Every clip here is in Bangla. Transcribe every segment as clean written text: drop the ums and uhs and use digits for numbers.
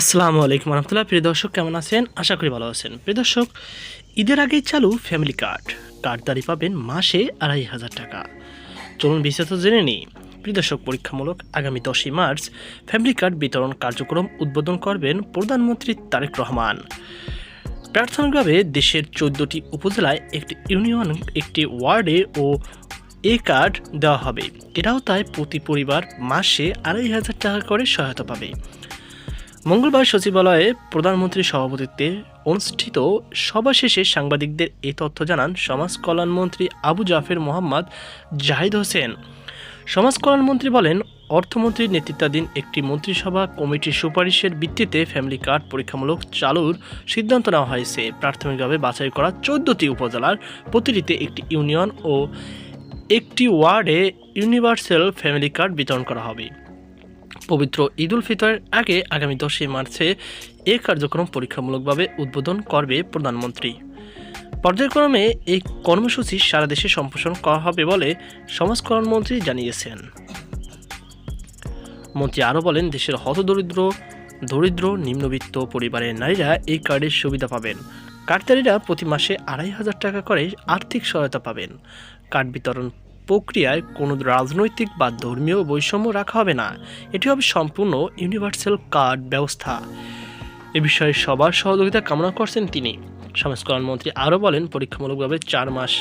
আসসালামু আলাইকুম রহমতুল্লাহ। প্রিয় দর্শক, কেমন আছেন? আশা করি ভালো আছেন। প্রিয় দর্শক, ঈদের আগেই চালু ফ্যামিলি কার্ডধারী পাবেন মাসে ২,৫০০ টাকা। চলুন বিস্তারিত জেনে নিই। প্রিয় দর্শক, পরীক্ষামূলক আগামী 10ই মার্চ ফ্যামিলি কার্ড বিতরণ কার্যক্রম উদ্বোধন করবেন প্রধানমন্ত্রী তারেক রহমান। প্রাথমিকভাবে দেশের 14টি উপজেলায় একটি ইউনিয়ন, একটি ওয়ার্ডে ও এই কার্ড দেওয়া হবে। এটাও তাই প্রতি পরিবার মাসে ২,৫০০ টাকা করে সহায়তা পাবে। মঙ্গলবার সচিবালয়ে প্রধানমন্ত্রীর সভাপতিত্বে অনুষ্ঠিত সভা শেষে সাংবাদিকদের এই তথ্য জানান সমাজ কল্যাণমন্ত্রী আবু জাফর মোহাম্মদ জাহিদ হোসেন। সমাজ কল্যাণমন্ত্রী বলেন, অর্থমন্ত্রীর নেতৃত্বাধীন একটি মন্ত্রিসভা কমিটির সুপারিশের ভিত্তিতে ফ্যামিলি কার্ড পরীক্ষামূলক চালুর সিদ্ধান্ত নেওয়া হয়েছে। প্রাথমিকভাবে বাছাই করা 14টি উপজেলার প্রতিটিতে একটি ইউনিয়ন ও একটি ওয়ার্ডে ইউনিভার্সাল ফ্যামিলি কার্ড বিতরণ করা হবে। পবিত্র ঈদ উল ফিতরের আগে আগামী 10ই মার্চে এই কার্যক্রম পরীক্ষামূলকভাবে উদ্বোধন করবে প্রধানমন্ত্রী। পর্যায়ক্রমে এই কর্মসূচি সারা দেশে সম্প্রসারণ করা হবে বলে সমাজ কল্যাণমন্ত্রী জানিয়েছেন। মন্ত্রী আরও বলেন, দেশের দরিদ্র নিম্নবিত্ত পরিবারের নারীরা এই কার্ডের সুবিধা পাবেন। কার্ডধারীরা প্রতি মাসে ২,৫০০ টাকা করে আর্থিক সহায়তা পাবেন। কার্ড বিতরণ প্রক্রিয়ায় কোনো রাজনৈতিক বা ধর্মীয় বৈষম্য রাখা হবে না। এটি হবে সম্পূর্ণ ইউনিভার্সাল কার্ড ব্যবস্থা। এ বিষয়ে সবার সহযোগিতা কামনা করছেন তিনি। সমাজ কল্যাণমন্ত্রী আরও বলেন, পরীক্ষামূলকভাবে 4 মাস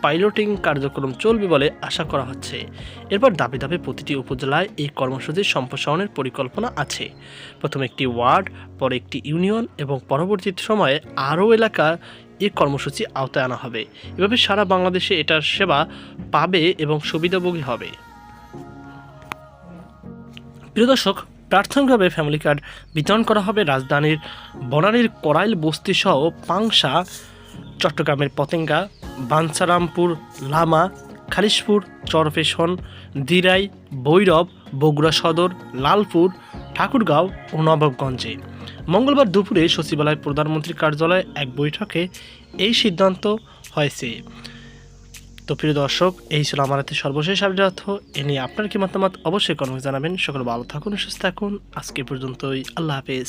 পাইলটিং কার্যক্রম চলবে বলে আশা করা হচ্ছে। এরপর ধাপে ধাপে প্রতিটি উপজেলায় এই কর্মসূচির সম্প্রসারণের পরিকল্পনা আছে। প্রথমে একটি ওয়ার্ড, পরে একটি ইউনিয়ন এবং পরবর্তী সময়ে আরও এলাকা এই কর্মসূচি আওতায় আনা হবে। এভাবে সারা বাংলাদেশে এটার সেবা পাবে এবং সুবিধাভোগী হবে। প্রিয় দর্শক, প্রাথমিকভাবে ফ্যামিলি কার্ড বিতরণ করা হবে রাজধানীর বনানীর করাইল বস্তি সহ পাংশা, চট্টগ্রামের পতেঙ্গা, বাঞ্ছারামপুর, লামা, খালিশপুর, চরফেশন, দিরাই, ভৈরব, বগুড়া সদর, লালপুর, ঠাকুরগাঁও ও নবাবগঞ্জে। মঙ্গলবার দুপুরে সচিবালয় প্রধানমন্ত্রীর কার্যালয়ে এক বৈঠকে এই সিদ্ধান্ত হয়েছে। তো প্রিয় দর্শক, এই ছিল আমার হাতে সর্বশেষ আপডেট। এ নিয়ে আপনার কি মতামত অবশ্যই কমেন্টে জানাবেন। সকলে ভালো থাকুন, সুস্থ থাকুন। আজকে পর্যন্তই। আল্লাহ হাফেজ।